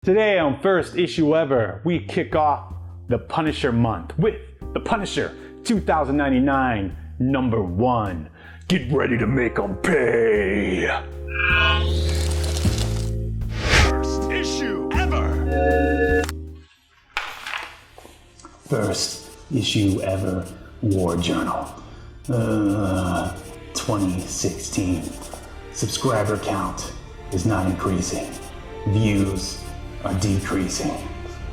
Today on First Issue Ever, we kick off the Punisher month with the Punisher 2099 #1. Get ready to make them pay. First issue ever. First issue ever War Journal. 2016. Subscriber count is not increasing. Views are decreasing.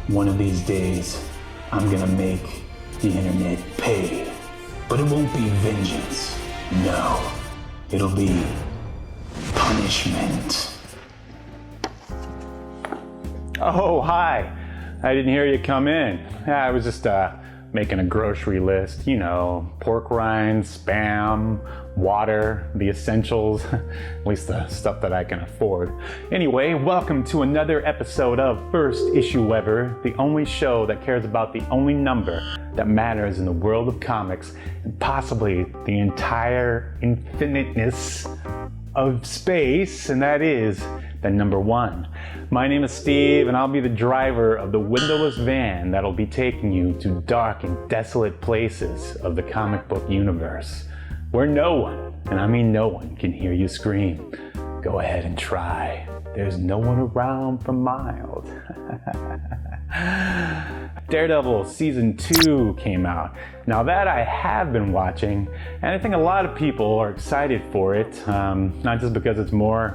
One of these days, I'm gonna make the internet pay. But it won't be vengeance. No, it'll be punishment. Oh, hi. I didn't hear you come in. I was just making a grocery list. You know, pork rinds, Spam, water, the essentials, at least the stuff that I can afford. Anyway, welcome to another episode of First Issue Ever, the only show that cares about the only number that matters in the world of comics and possibly the entire infiniteness of space, and that is the #1. My name is Steve, and I'll be the driver of the windowless van that'll be taking you to dark and desolate places of the comic book universe, where no one, and I mean no one, can hear you scream. Go ahead and try. There's no one around for miles. Daredevil Season 2 came out. Now that I have been watching, and I think a lot of people are excited for it, not just because it's more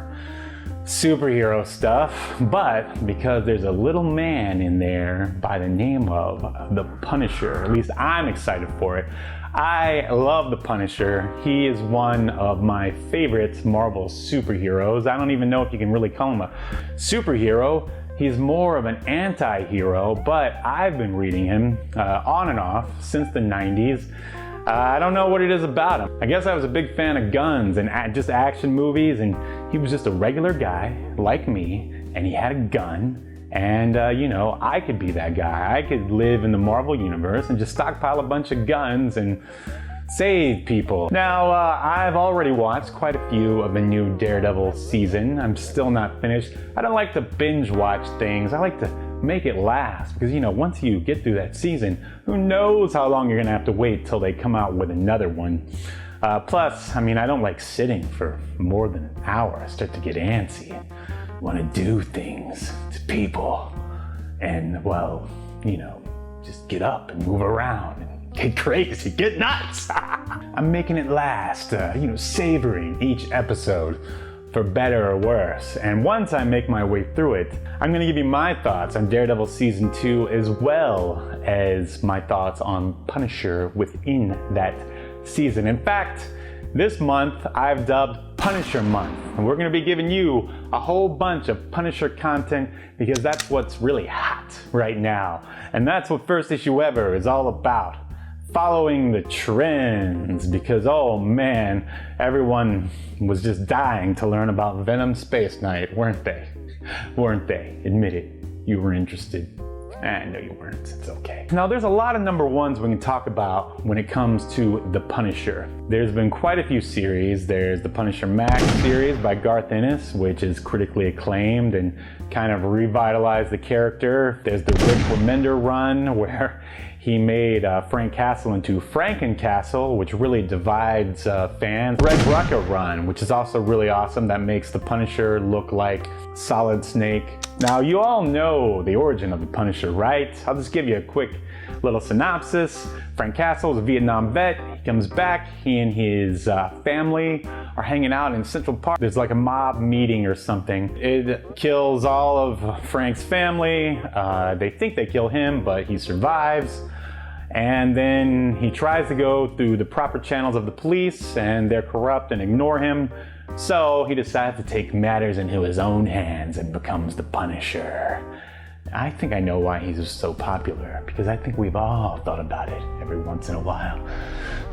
superhero stuff, but because there's a little man in there by the name of the Punisher. At least I'm excited for it. I love the Punisher. He is one of my favorite Marvel superheroes. I don't even know if you can really call him a superhero. He's more of an anti-hero, but I've been reading him on and off since the 90s. I don't know what it is about him. I guess I was a big fan of guns and just action movies, and he was just a regular guy like me, and he had a gun, and I could be that guy. I could live in the Marvel universe and just stockpile a bunch of guns and save people. Now, I've already watched quite a few of the new Daredevil season. I'm still not finished. I don't like to binge watch things. I like to make it last because, once you get through that season, who knows how long you're gonna have to wait till they come out with another one. Plus, I don't like sitting for more than an hour. I start to get antsy and want to do things to people and, just get up and move around and get crazy, get nuts. I'm making it last, savoring each episode for better or worse. And once I make my way through it, I'm gonna give you my thoughts on Daredevil Season 2 as well as my thoughts on Punisher within that season. In fact, this month I've dubbed Punisher Month, and we're gonna be giving you a whole bunch of Punisher content because that's what's really hot right now. And that's what First Issue Ever is all about. Following the trends, because oh man, everyone was just dying to learn about Venom Space Knight, weren't they? Weren't they? Admit it, you were interested. No, you weren't, it's okay. Now there's a lot of #1s we can talk about when it comes to the Punisher. There's been quite a few series. There's the Punisher Max series by Garth Ennis, which is critically acclaimed and kind of revitalized the character. There's the Rick Remender run where he made Frank Castle into Frankencastle, which really divides fans. Red Rucka run, which is also really awesome. That makes the Punisher look like Solid Snake. Now, you all know the origin of the Punisher, right? I'll just give you a quick little synopsis. Frank Castle is a Vietnam vet. He comes back. He and his family are hanging out in Central Park. There's like a mob meeting or something. It kills all of Frank's family. They think they kill him, but he survives. And then he tries to go through the proper channels of the police, and they're corrupt and ignore him. So he decides to take matters into his own hands and becomes the Punisher. I think I know why he's so popular, because I think we've all thought about it every once in a while.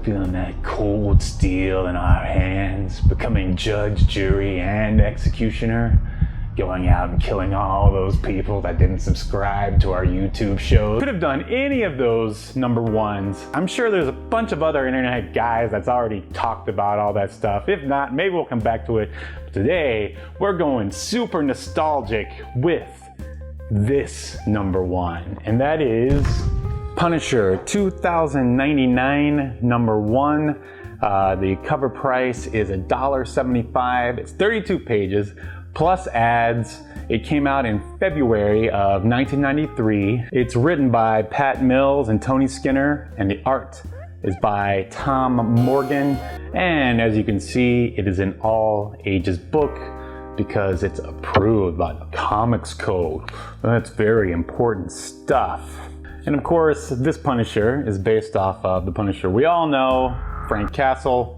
Feeling that cold steel in our hands, becoming judge, jury, and executioner. Going out and killing all those people that didn't subscribe to our YouTube shows. Could have done any of those #1s. I'm sure there's a bunch of other internet guys that's already talked about all that stuff. If not, maybe we'll come back to it. But today, we're going super nostalgic with this #1, and that is Punisher 2099 #1. The cover price is $1.75. It's 32 pages plus ads. It came out in February of 1993. It's written by Pat Mills and Tony Skinner, and the art is by Tom Morgan. And as you can see, it is an all ages book because it's approved by the Comics Code. That's very important stuff. And of course, this Punisher is based off of the Punisher we all know, Frank Castle,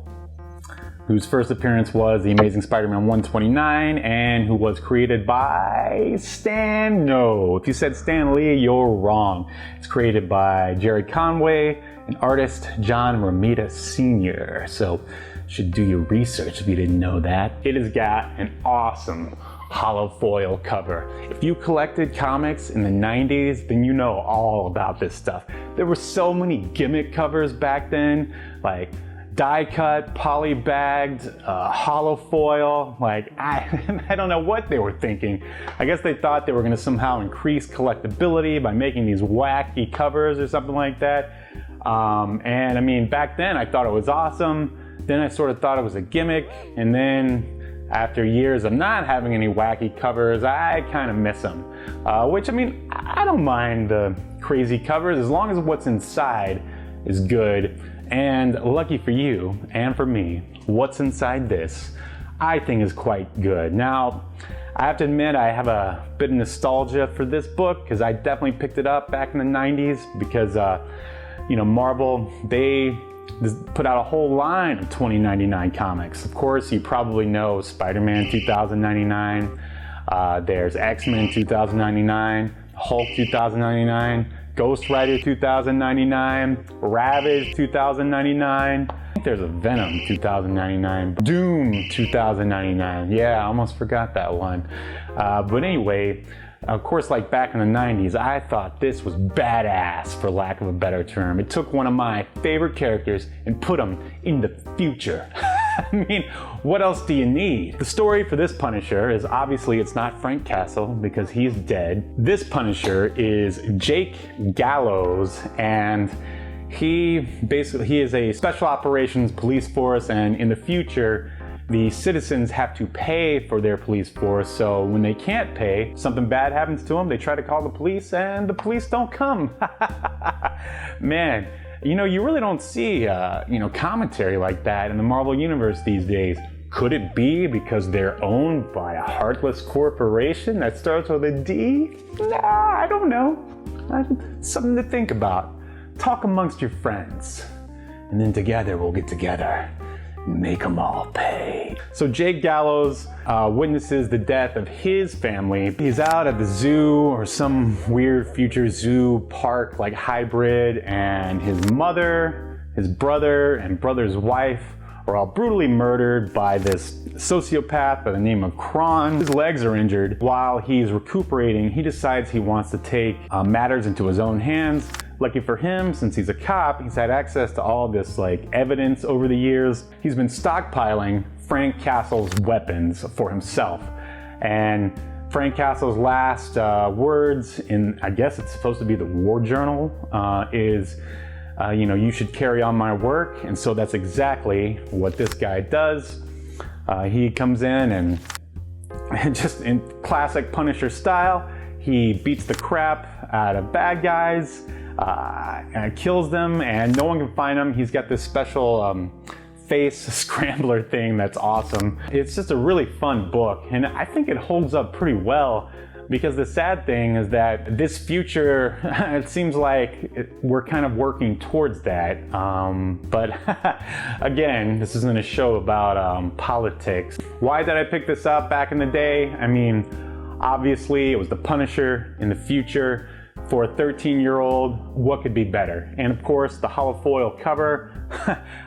whose first appearance was The Amazing Spider-Man 129 and who was created by Stan. No, if you said Stan Lee, you're wrong. It's created by Jerry Conway and artist John Romita Sr. So you should do your research if you didn't know that. It has got an awesome hollow foil cover. If you collected comics in the 90s, then you know all about this stuff. There were so many gimmick covers back then, like die cut, poly bagged, hollow foil. Like I don't know what they were thinking. I guess they thought they were going to somehow increase collectability by making these wacky covers or something like that. And I mean, back then I thought it was awesome. Then I sort of thought it was a gimmick, and then after years of not having any wacky covers, I kind of miss them. Which, I mean, I don't mind the crazy covers as long as what's inside is good. And lucky for you and for me, what's inside this, I think is quite good. Now, I have to admit I have a bit of nostalgia for this book because I definitely picked it up back in the 90s because, Marvel, they put out a whole line of 2099 comics. Of course, you probably know Spider-Man 2099, there's X-Men 2099, Hulk 2099, Ghost Rider 2099, Ravage 2099, I think there's a Venom 2099, Doom 2099, yeah, I almost forgot that one. But anyway, of course, like back in the 90s, I thought this was badass, for lack of a better term. It took one of my favorite characters and put him in the future. I mean, what else do you need? The story for this Punisher is obviously it's not Frank Castle because he's dead. This Punisher is Jake Gallows, and he is a special operations police force, and in the future, the citizens have to pay for their police force, so when they can't pay, something bad happens to them, they try to call the police, and the police don't come. Man, you really don't see, commentary like that in the Marvel Universe these days. Could it be because they're owned by a heartless corporation that starts with a D? Nah, I don't know. Something to think about. Talk amongst your friends, and then together we'll get together. Make them all pay. So Jake Gallows witnesses the death of his family. He's out at the zoo or some weird future zoo park like hybrid, and his mother, his brother, and brother's wife are all brutally murdered by this sociopath by the name of Kron. His legs are injured. While he's recuperating, he decides he wants to take matters into his own hands. Lucky for him, since he's a cop, he's had access to all this evidence over the years. He's been stockpiling Frank Castle's weapons for himself. And Frank Castle's last words in, I guess it's supposed to be the War Journal, is, you should carry on my work. And so that's exactly what this guy does. He comes in and just in classic Punisher style, he beats the crap out of bad guys, and kills them, and no one can find him. He's got this special face scrambler thing that's awesome. It's just a really fun book, and I think it holds up pretty well, because the sad thing is that this future, it seems like we're kind of working towards that. But again, this isn't a show about politics. Why did I pick this up back in the day? I mean, obviously it was the Punisher in the future. For a 13-year-old, what could be better? And of course, the hollow foil cover.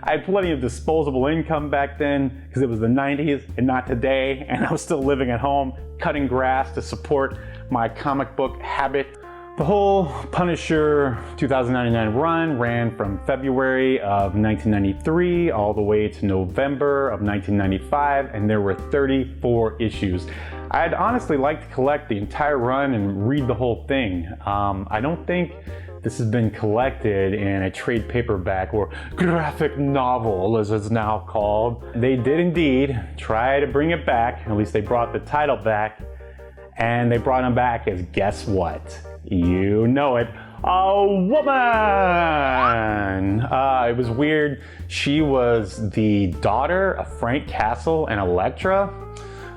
I had plenty of disposable income back then because it was the 90s and not today, and I was still living at home, cutting grass to support my comic book habit. The whole Punisher 2099 run ran from February of 1993 all the way to November of 1995, and there were 34 issues. I'd honestly like to collect the entire run and read the whole thing. I don't think this has been collected in a trade paperback or graphic novel, as it's now called. They did indeed try to bring it back, at least they brought the title back, and they brought him back as, guess what? You know it, a woman! It was weird. She was the daughter of Frank Castle and Elektra,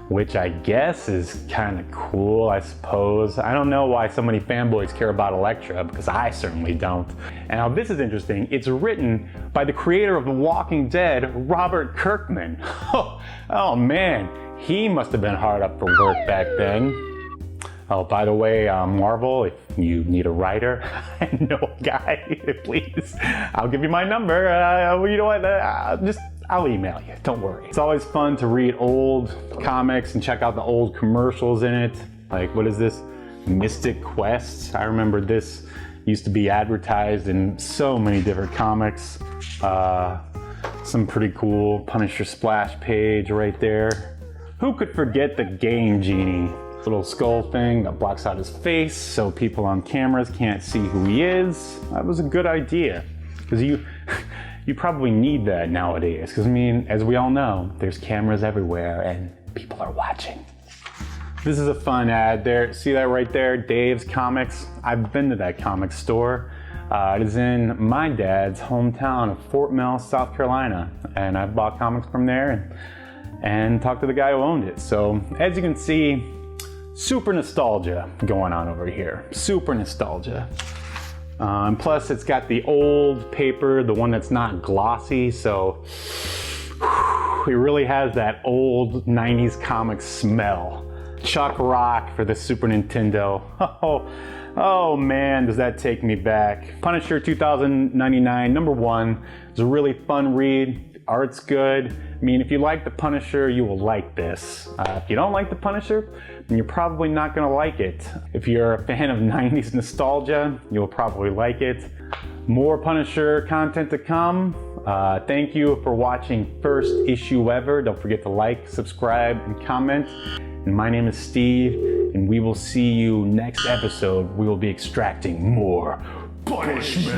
which I guess is kind of cool, I suppose. I don't know why so many fanboys care about Elektra, because I certainly don't. And now this is interesting. It's written by the creator of The Walking Dead, Robert Kirkman. Oh man, he must have been hard up for work back then. Oh, by the way, Marvel, if you need a writer, I know a guy, please. I'll give you my number. You know what? I'll email you. Don't worry. It's always fun to read old comics and check out the old commercials in it. Like, what is this? Mystic Quest. I remember this used to be advertised in so many different comics. Some pretty cool Punisher splash page right there. Who could forget the Game Genie? Little skull thing that blocks out his face so people on cameras can't see who he is. That was a good idea, because you probably need that nowadays, because I mean, as we all know, there's cameras everywhere and people are watching. This is a fun ad there. See that right there? Dave's Comics. I've been to that comic store. It is in my dad's hometown of Fort Mill, South Carolina, and I bought comics from there and talked to the guy who owned it. So as you can see, super nostalgia going on over here. Super nostalgia. Plus it's got the old paper, the one that's not glossy, so it really has that old 90s comic smell. Chuck Rock for the Super Nintendo. Oh man, does that take me back. Punisher 2099, #1. It's a really fun read. Art's good. I mean, if you like the Punisher, you will like this. If you don't like the Punisher, then you're probably not gonna like it. If you're a fan of 90s nostalgia, you'll probably like it. More Punisher content to come. Thank you for watching First Issue Ever. Don't forget to like, subscribe, and comment. And my name is Steve, and we will see you next episode. We will be extracting more punishment.